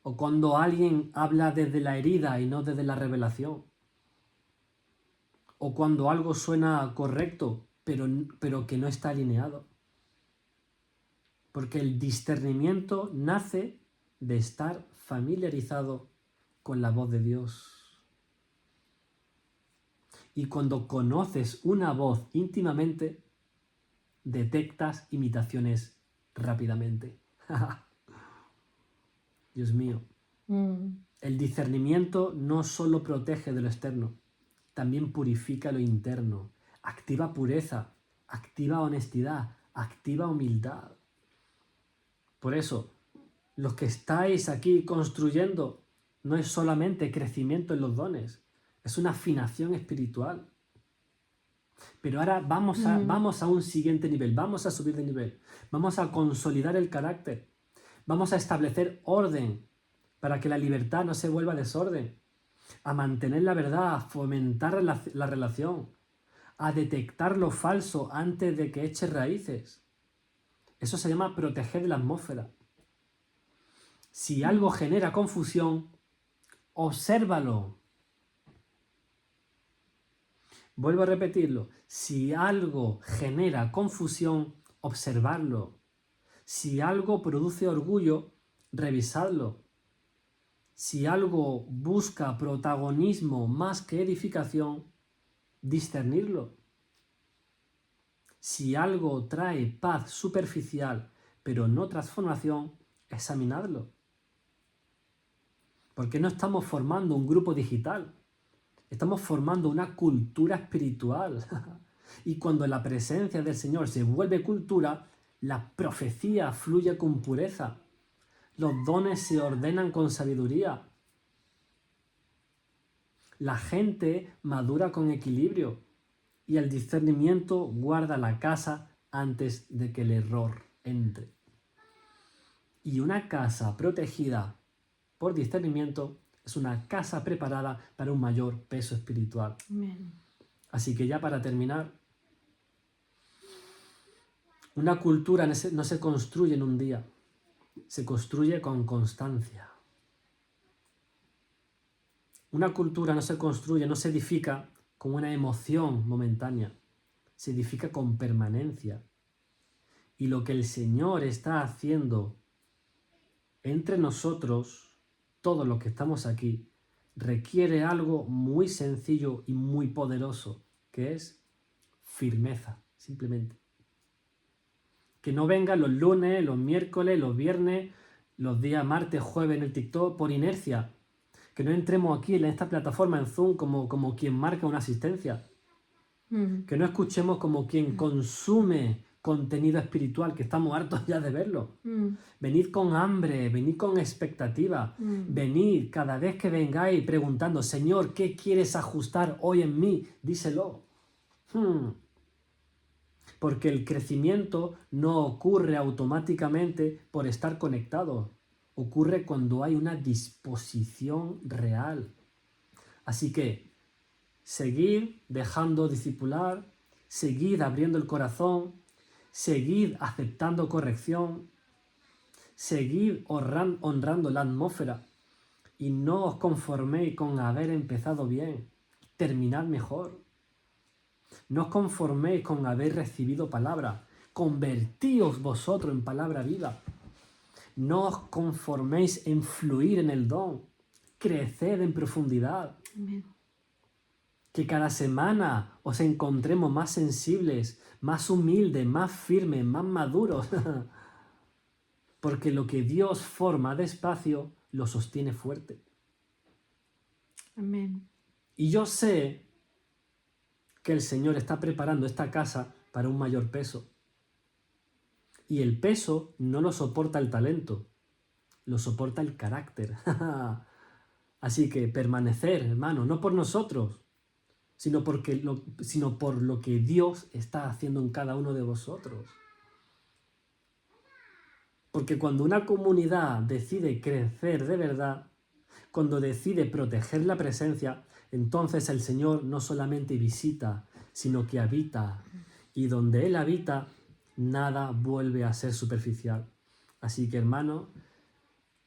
O cuando alguien habla desde la herida y no desde la revelación. O cuando algo suena correcto, pero que no está alineado. Porque el discernimiento nace de estar familiarizado con la voz de Dios. Y cuando conoces una voz íntimamente, detectas imitaciones rápidamente. Dios mío. El discernimiento no solo protege de lo externo, también purifica lo interno, activa pureza, activa honestidad, activa humildad. Por eso, los que estáis aquí construyendo no es solamente crecimiento en los dones, es una afinación espiritual. Pero ahora vamos a un siguiente nivel, vamos a subir de nivel, vamos a consolidar el carácter, vamos a establecer orden para que la libertad no se vuelva desorden, a mantener la verdad, a fomentar la relación, a detectar lo falso antes de que eche raíces. Eso se llama proteger la atmósfera. Si algo genera confusión, obsérvalo. Vuelvo a repetirlo. Si algo genera confusión, observarlo. Si algo produce orgullo, revisadlo. Si algo busca protagonismo más que edificación, discernirlo. Si algo trae paz superficial, pero no transformación, examinadlo. Porque no estamos formando un grupo digital, estamos formando una cultura espiritual. Y cuando la presencia del Señor se vuelve cultura, la profecía fluye con pureza, los dones se ordenan con sabiduría, la gente madura con equilibrio y el discernimiento guarda la casa antes de que el error entre. Y una casa protegida por discernimiento es una casa preparada para un mayor peso espiritual. Amén. Así que ya para terminar, una cultura no se construye en un día, se construye con constancia. Una cultura no se construye, no se edifica con una emoción momentánea, se edifica con permanencia. Y lo que el Señor está haciendo entre nosotros, todos los que estamos aquí, requiere algo muy sencillo y muy poderoso, que es firmeza, simplemente. Que no vengan los lunes, los miércoles, los viernes, los días martes, jueves en el TikTok por inercia. Que no entremos aquí en esta plataforma en Zoom como quien marca una asistencia. Que no escuchemos como quien consume contenido espiritual, que estamos hartos ya de verlo. Venid con hambre, venid con expectativa. Venid cada vez que vengáis preguntando, Señor, ¿qué quieres ajustar hoy en mí? Díselo. Porque el crecimiento no ocurre automáticamente por estar conectados. Ocurre cuando hay una disposición real. Así que, seguid dejando discipular, seguid abriendo el corazón, seguid aceptando corrección, seguid honrando la atmósfera y no os conforméis con haber empezado bien, terminad mejor. No os conforméis con haber recibido palabra, convertíos vosotros en palabra viva. No os conforméis en fluir en el don, creced en profundidad. Amén. Que cada semana os encontremos más sensibles, más humildes, más firmes, más maduros. Porque lo que Dios forma despacio, lo sostiene fuerte. Amén. Y yo sé que el Señor está preparando esta casa para un mayor peso. Y el peso no lo soporta el talento, lo soporta el carácter. Así que permanecer, hermano, no por nosotros, sino por lo que Dios está haciendo en cada uno de vosotros. Porque cuando una comunidad decide crecer de verdad, cuando decide proteger la presencia, entonces el Señor no solamente visita, sino que habita. Y donde Él habita, nada vuelve a ser superficial. Así que, hermano,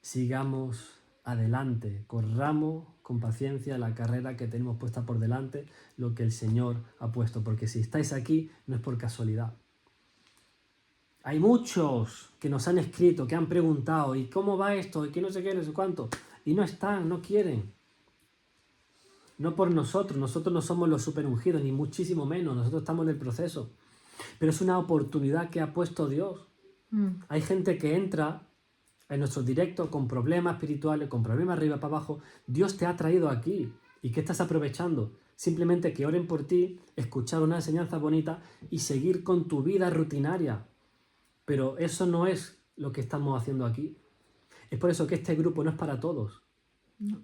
sigamos adelante, corramos con paciencia la carrera que tenemos puesta por delante, lo que el Señor ha puesto, porque si estáis aquí no es por casualidad. Hay muchos que nos han escrito, que han preguntado, ¿y cómo va esto? ¿Y qué no sé qué, no sé cuánto? Y no están, no quieren. No por nosotros no somos los super ungidos, ni muchísimo menos, nosotros estamos en el proceso. Pero es una oportunidad que ha puesto Dios. Hay gente que entra en nuestros directos con problemas espirituales, con problemas arriba para abajo. Dios te ha traído aquí. ¿Y qué estás aprovechando? Simplemente que oren por ti, escuchar una enseñanza bonita y seguir con tu vida rutinaria. Pero eso no es lo que estamos haciendo aquí. Es por eso que este grupo no es para todos. No.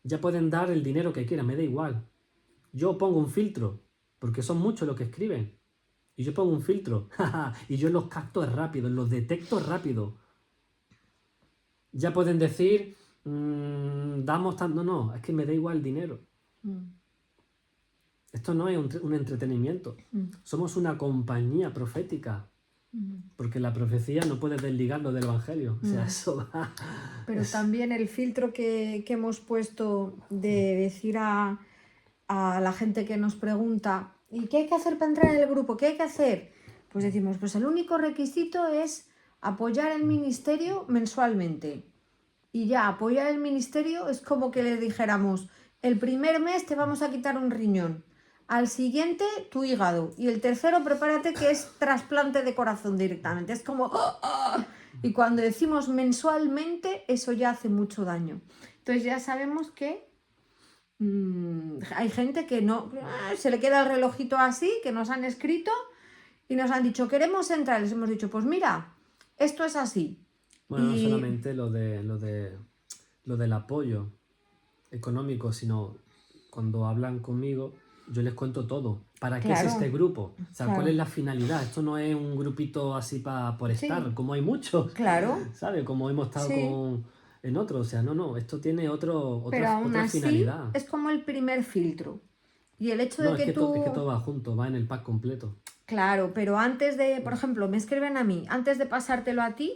Ya pueden dar el dinero que quieran, me da igual. Yo pongo un filtro. porque son muchos los que escriben. Y yo pongo un filtro, y yo los capto rápido, los detecto rápido. Ya pueden decir, damos tanto... No, es que me da igual el dinero. Esto no es un entretenimiento. Somos una compañía profética. Porque la profecía no puede desligarlo del evangelio. O sea, eso va... Pero también el filtro que hemos puesto de decir a la gente que nos pregunta, ¿y qué hay que hacer para entrar en el grupo? ¿Qué hay que hacer? Pues decimos, pues el único requisito es apoyar el ministerio mensualmente. Y ya, apoyar el ministerio es como que le dijéramos, el primer mes te vamos a quitar un riñón, al siguiente tu hígado, y el tercero prepárate que es trasplante de corazón directamente. Es como... ¡oh, oh! Y cuando decimos mensualmente, eso ya hace mucho daño. Entonces ya sabemos que hay gente que no... se le queda el relojito así, que nos han escrito y nos han dicho, queremos entrar. Les hemos dicho, pues mira, esto es así. Bueno, no solamente lo del apoyo económico, sino cuando hablan conmigo, yo les cuento todo. ¿Para qué es este grupo? O sea, ¿cuál es la finalidad? Esto no es un grupito así por estar, como hay muchos. Claro. ¿Sabes? Como hemos estado en otros. O sea, no, esto tiene Pero aún otra así, finalidad. es como el primer filtro. Y el hecho de que es que todo va junto, va en el pack completo. Claro, pero antes de, por ejemplo, me escriben a mí, antes de pasártelo a ti,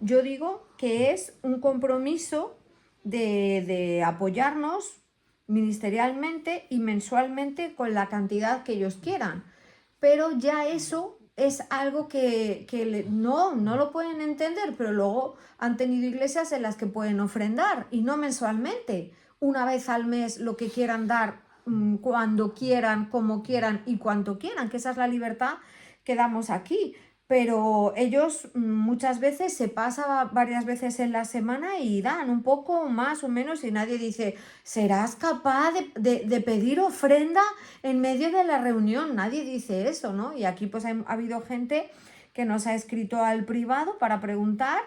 yo digo que es un compromiso de apoyarnos ministerialmente y mensualmente con la cantidad que ellos quieran. Pero ya eso es algo que no lo pueden entender, pero luego han tenido iglesias en las que pueden ofrendar y no mensualmente. Una vez al mes lo que quieran dar, cuando quieran, como quieran y cuanto quieran, que esa es la libertad que damos aquí. Pero ellos muchas veces se pasan varias veces en la semana y dan un poco más o menos y nadie dice, ¿serás capaz de pedir ofrenda en medio de la reunión? Nadie dice eso, ¿no? Y aquí pues ha habido gente que nos ha escrito al privado para preguntar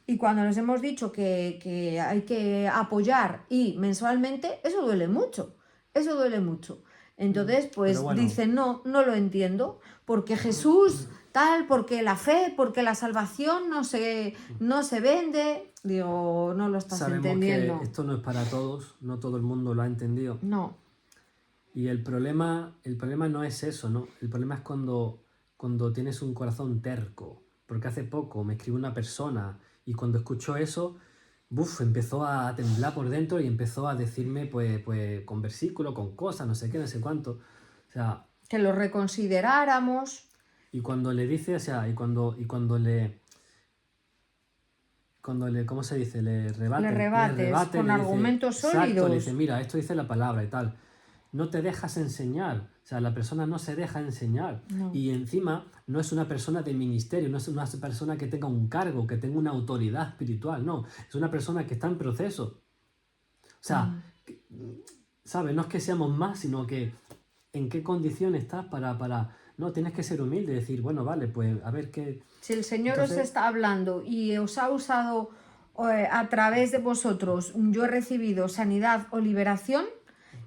y cuando nos hemos dicho que hay que apoyar y mensualmente, eso duele mucho, eso duele mucho. Entonces pues bueno, dicen, no lo entiendo, porque Jesús... tal, porque la fe, porque la salvación no se vende. Digo, no lo estás entendiendo. Sabemos que esto no es para todos, no todo el mundo lo ha entendido. No. Y el problema no es eso, ¿no? El problema es cuando tienes un corazón terco. Porque hace poco me escribió una persona y cuando escuchó eso, empezó a temblar por dentro y empezó a decirme, pues con versículos, con cosas, no sé qué, no sé cuánto. O sea... que lo reconsideráramos... Y cuando le dice, o sea, y cuando le, ¿cómo se dice? Le rebates con argumentos sólidos. Exacto, le dice, mira, esto dice la palabra y tal. No te dejas enseñar, o sea, la persona no se deja enseñar. No. Y encima no es una persona de ministerio, no es una persona que tenga un cargo, que tenga una autoridad espiritual, no. Es una persona que está en proceso. O sea, ¿sabes? No es que seamos más, sino que en qué condición estás para no, tienes que ser humilde y decir, bueno, vale, pues a ver qué... Si el Señor os está hablando y os ha usado a través de vosotros, yo he recibido sanidad o liberación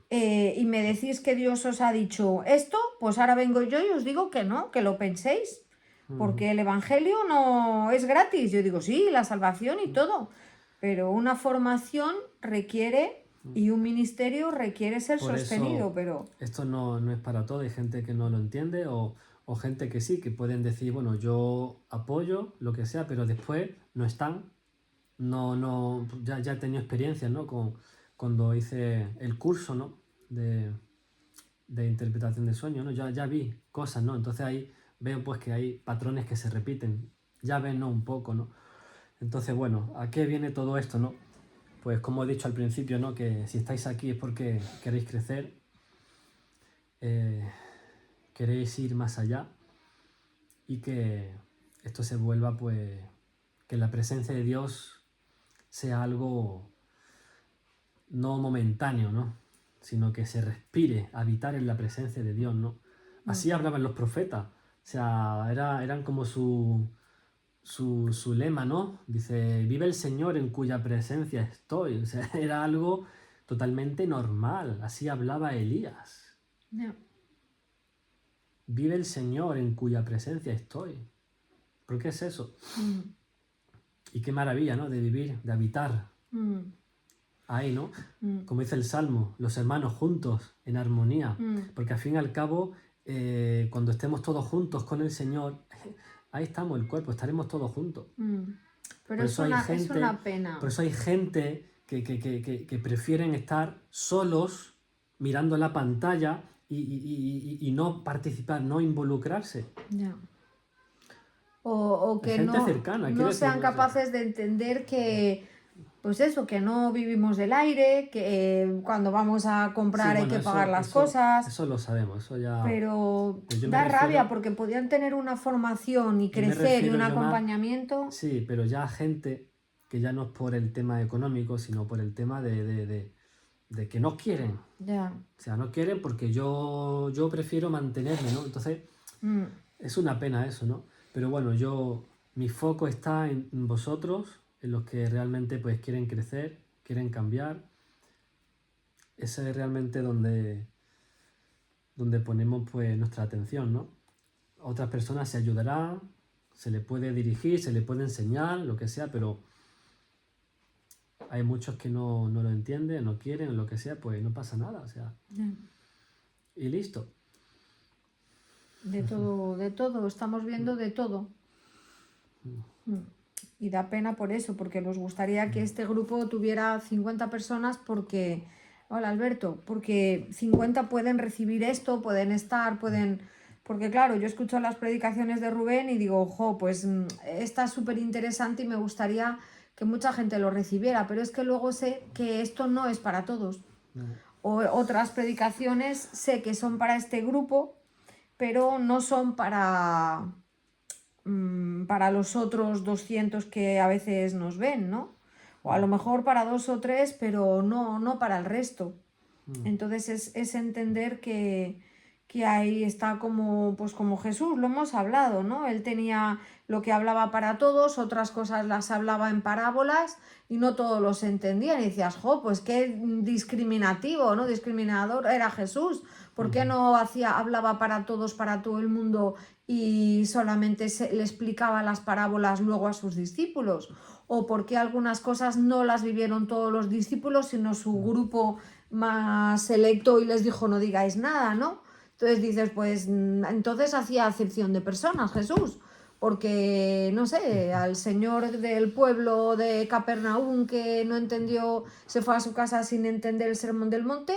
y me decís que Dios os ha dicho esto, pues ahora vengo yo y os digo que no, que lo penséis, porque el Evangelio no es gratis. Yo digo, sí, la salvación y todo, pero una formación requiere... y un ministerio requiere ser Por sostenido, eso, pero... Esto no es para todo, hay gente que no lo entiende o gente que sí, que pueden decir, bueno, yo apoyo lo que sea, pero después no están. Ya he tenido experiencias, ¿no? Cuando hice el curso, ¿no? De interpretación de sueños, ¿no? Ya vi cosas, ¿no? Entonces ahí veo pues que hay patrones que se repiten. Ya ven, ¿no? Un poco, ¿no? Entonces, bueno, ¿a qué viene todo esto, no? Pues como he dicho al principio, ¿no? Que si estáis aquí es porque queréis crecer, queréis ir más allá y que esto se vuelva, pues, que la presencia de Dios sea algo no momentáneo, ¿no? Sino que se respire, habitar en la presencia de Dios, ¿no? Así hablaban los profetas, o sea, eran como su lema, ¿no? Dice, vive el Señor en cuya presencia estoy. O sea, era algo totalmente normal. Así hablaba Elías. No. vive el Señor en cuya presencia estoy. ¿Por qué es eso? Y qué maravilla, ¿no? De vivir, de habitar ahí, ¿no? Como dice el Salmo, los hermanos juntos, en armonía. Porque al fin y al cabo, cuando estemos todos juntos con el Señor, ahí estamos, el cuerpo, estaremos todos juntos. Pero es una pena. Por eso hay gente que prefieren estar solos mirando la pantalla y no participar, no involucrarse. Ya. O que gente cercana, no sean capaces de entender que, pues eso, que no vivimos del aire, que cuando vamos a comprar hay que pagar las cosas. Eso lo sabemos, eso ya... Pero da rabia porque podían tener una formación y crecer y un acompañamiento. Sí, pero ya gente que ya no es por el tema económico, sino por el tema de que no quieren. Ya. O sea, no quieren porque yo prefiero mantenerme, ¿no? Entonces, es una pena eso, ¿no? Pero bueno, mi foco está en vosotros, en los que realmente pues quieren crecer, quieren cambiar. Ese es realmente donde ponemos pues nuestra atención, ¿no? A otras personas se ayudará, se le puede dirigir, se le puede enseñar, lo que sea, pero hay muchos que no lo entienden, no quieren, lo que sea, pues no pasa nada, o sea. Y listo. De todo, estamos viendo de todo. Y da pena por eso, porque nos gustaría que este grupo tuviera 50 personas porque, hola Alberto, porque 50 pueden recibir esto, pueden estar, porque claro, yo escucho las predicaciones de Rubén y digo, ojo, pues está súper interesante y me gustaría que mucha gente lo recibiera, pero es que luego sé que esto no es para todos. O otras predicaciones sé que son para este grupo, pero no son para los otros 200 que a veces nos ven, ¿no? O a lo mejor para 2 o 3, pero no para el resto. Entonces es entender que ahí está pues como Jesús, lo hemos hablado, ¿no? Él tenía lo que hablaba para todos, otras cosas las hablaba en parábolas y no todos los entendían. Y decías, pues qué discriminativo, ¿no? Discriminador era Jesús. ¿Por qué no hablaba para todos, para todo el mundo y solamente le explicaba las parábolas luego a sus discípulos? ¿O por qué algunas cosas no las vivieron todos los discípulos, sino su grupo más selecto y les dijo no digáis nada, ¿no? Entonces dices, pues entonces hacía acepción de personas Jesús, porque, no sé, al señor del pueblo de Capernaum que no entendió, se fue a su casa sin entender el sermón del monte,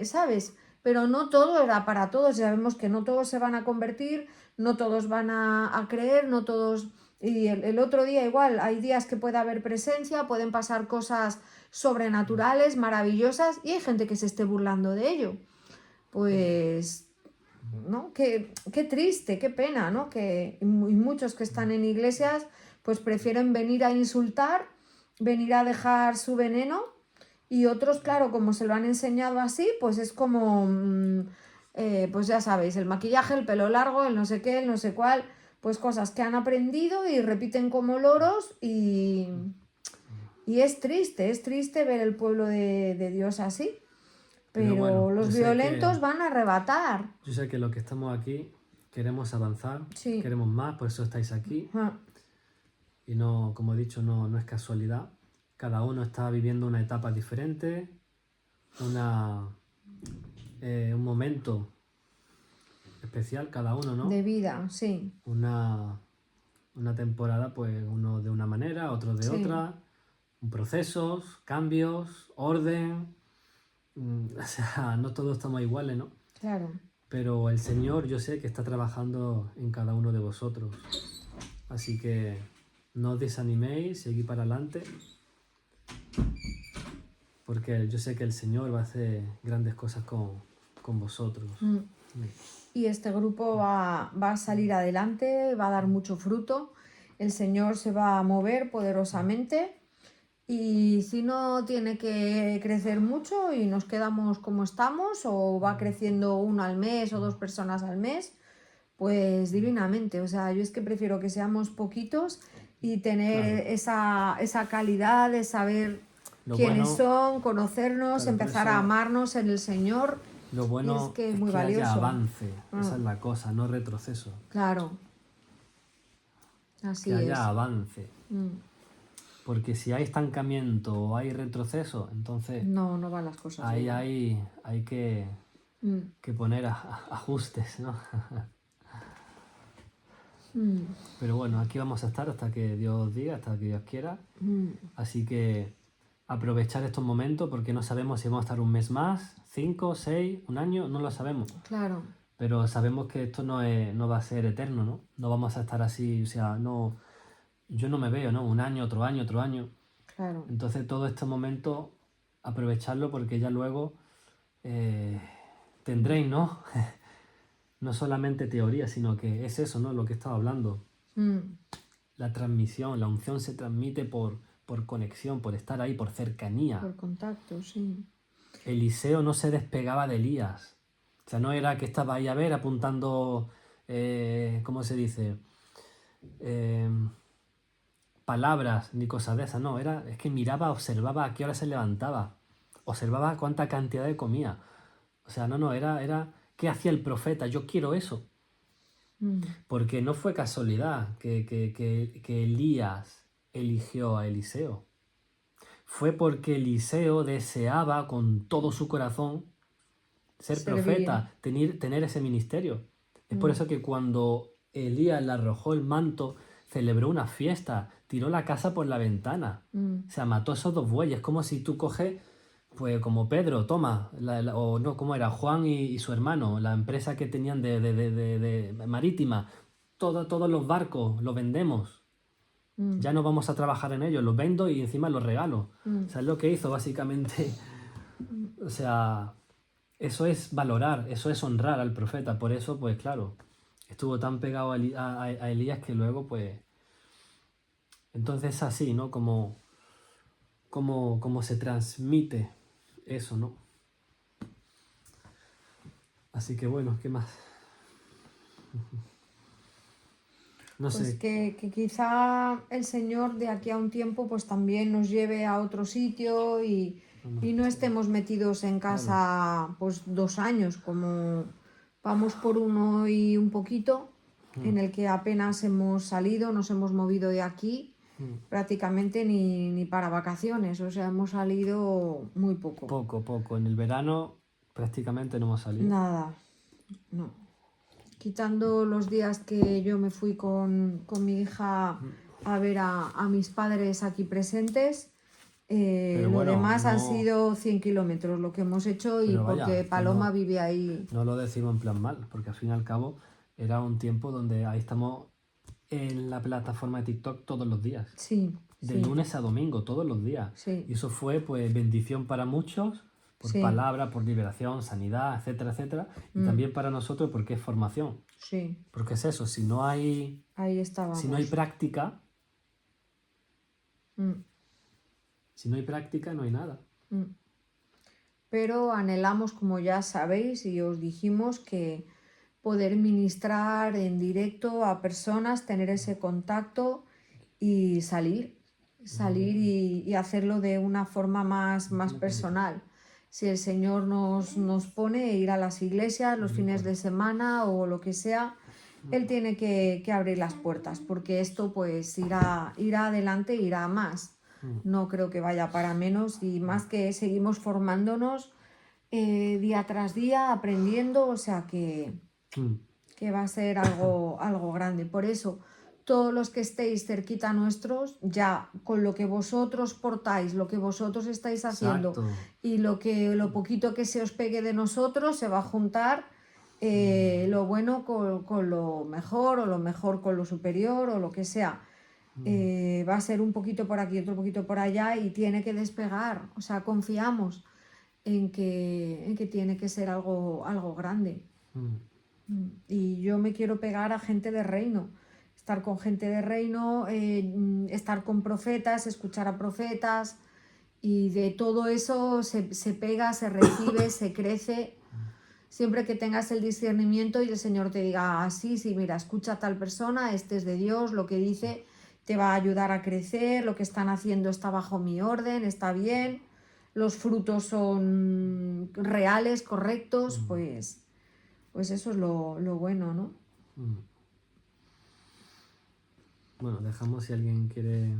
¿sabes? Pero no todo era para todos, sabemos que no todos se van a convertir, no todos van a creer, no todos... Y el otro día igual, hay días que puede haber presencia, pueden pasar cosas sobrenaturales, maravillosas, y hay gente que se esté burlando de ello. Pues, ¿no? Qué triste, qué pena, ¿no? Y muchos que están en iglesias, pues prefieren venir a insultar, venir a dejar su veneno, y otros, claro, como se lo han enseñado así, pues es como, pues ya sabéis, el maquillaje, el pelo largo, el no sé qué, el no sé cuál, pues cosas que han aprendido y repiten como loros y es triste ver el pueblo de Dios así. Pero bueno, los violentos van a arrebatar. Yo sé que los que estamos aquí queremos avanzar, queremos más, por eso estáis aquí. Y no, como he dicho, no es casualidad. Cada uno está viviendo una etapa diferente, un momento especial cada uno, ¿no? De vida, sí. Una temporada, pues uno de una manera, otro de otra, procesos, cambios, orden. O sea, no todos estamos iguales, ¿no? Claro. Pero el Señor yo sé que está trabajando en cada uno de vosotros. Así que no os desaniméis, seguid para adelante. Porque yo sé que el Señor va a hacer grandes cosas con vosotros. Y este grupo va a salir adelante, va a dar mucho fruto. El Señor se va a mover poderosamente. Y si no tiene que crecer mucho y nos quedamos como estamos, o va creciendo uno al mes o 2 personas al mes, pues divinamente. O sea, yo es que prefiero que seamos poquitos y tener esa calidad de saber quiénes son, conocernos, empezar a amarnos en el Señor Lo bueno es que es es muy que haya valioso. avance, esa es la cosa, no retroceso. Claro, así Que haya es. avance. Mm. Porque si hay estancamiento o hay retroceso, entonces No, no van las cosas ahí bien. hay Mm. que poner ajustes, ¿no? Mm. Pero bueno, aquí vamos a estar hasta que Dios diga, hasta que Dios quiera. Mm. Así que aprovechar estos momentos porque no sabemos si vamos a estar un mes más, 5, 6, un año, no lo sabemos. Claro, Pero sabemos que esto no va a ser eterno, ¿no? No vamos a estar así, o sea, no, yo no me veo, ¿no? Un año, otro año, otro año. claro. Entonces todo este momento aprovecharlo porque ya luego tendréis, ¿no? No solamente teoría, sino que es eso, ¿no? Lo que estaba hablando. Mm. La transmisión, la unción se transmite por conexión, por estar ahí, por cercanía. Por contacto, sí. Eliseo no se despegaba de Elías. O sea, no era que estaba ahí a ver apuntando, ¿cómo se dice? Eh, palabras ni cosas de esas, no, es que miraba, observaba a qué hora se levantaba, observaba cuánta cantidad de comía. O sea, era ¿qué hacía el profeta? Yo quiero eso. Mm. Porque no fue casualidad que Elías eligió a Eliseo. Fue porque Eliseo deseaba con todo su corazón ser Servir. profeta, tener ese ministerio. Es por Mm. eso que cuando Elías le arrojó el manto, celebró una fiesta, tiró la casa por la ventana. Mm. O sea, mató esos 2 bueyes. Es como si tú coges, pues como Pedro, toma, o no, ¿cómo era? Juan y su hermano, la empresa que tenían de marítima. Todos los barcos los vendemos. Mm. Ya no vamos a trabajar en ellos, los vendo y encima los regalo. Mm. O sea, es lo que hizo básicamente. O sea, eso es valorar, eso es honrar al profeta. Por eso, pues claro, estuvo tan pegado a Elías que luego, pues... Entonces es así, ¿no? Como se transmite eso, ¿no? Así que bueno, ¿qué más? No Pues sé. que quizá el Señor de aquí a un tiempo pues también nos lleve a otro sitio y no estemos metidos en casa pues 2 años, como vamos por uno y un poquito, en el que apenas hemos salido, nos hemos movido de aquí prácticamente ni para vacaciones, o sea, hemos salido muy poco. Poco. En el verano prácticamente no hemos salido. Nada, no. Quitando los días que yo me fui con mi hija a ver a mis padres aquí presentes, Pero lo bueno, demás han no- sido 100 kilómetros lo que hemos hecho y Pero vaya, porque que Paloma no, vive ahí. no lo decimos en plan mal, porque al fin y al cabo era un tiempo donde ahí estamos en la plataforma de TikTok todos los días. Sí, De sí, lunes a domingo, todos los días. sí, Y eso fue pues bendición para muchos, por sí, palabra, por liberación, sanidad, etcétera, etcétera. Y también para nosotros porque es formación. sí, Porque es eso, si no hay ahí práctica, Mm, si no hay práctica, no hay nada. mm. Pero anhelamos, como ya sabéis y os dijimos, que poder ministrar en directo a personas, tener ese contacto y salir y hacerlo de una forma más personal. Si el Señor nos pone a ir a las iglesias los fines de semana o lo que sea, Él tiene que abrir las puertas, porque esto pues irá adelante, irá a más. No creo que vaya para menos y más que seguimos formándonos día tras día, aprendiendo, o sea que va a ser algo grande. Por eso, todos los que estéis cerquita nuestros, ya con lo que vosotros portáis, lo que vosotros estáis haciendo Exacto. y lo poquito que se os pegue de nosotros, se va a juntar lo bueno con lo mejor o lo mejor con lo superior o lo que sea. Va a ser un poquito por aquí, otro poquito por allá y tiene que despegar. O sea, confiamos en que tiene que ser algo grande. Y yo me quiero pegar a gente de reino, estar con gente de reino, estar con profetas, escuchar a profetas y de todo eso se pega, se recibe, se crece. Siempre que tengas el discernimiento y el Señor te diga así, sí, mira, escucha a tal persona, este es de Dios, lo que dice te va a ayudar a crecer, lo que están haciendo está bajo mi orden, está bien. los frutos son reales, correctos, pues eso es lo bueno, ¿no? Mm. Bueno, dejamos si alguien quiere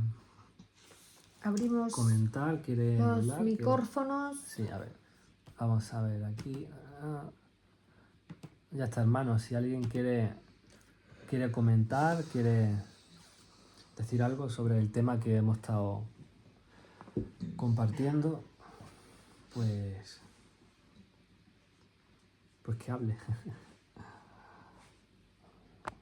Abrimos comentar, quiere los hablar. micrófonos. Sí, a ver. Vamos a ver aquí. Ya está, hermano. Si alguien quiere comentar, quiere decir algo sobre el tema que hemos estado compartiendo, pues que hable.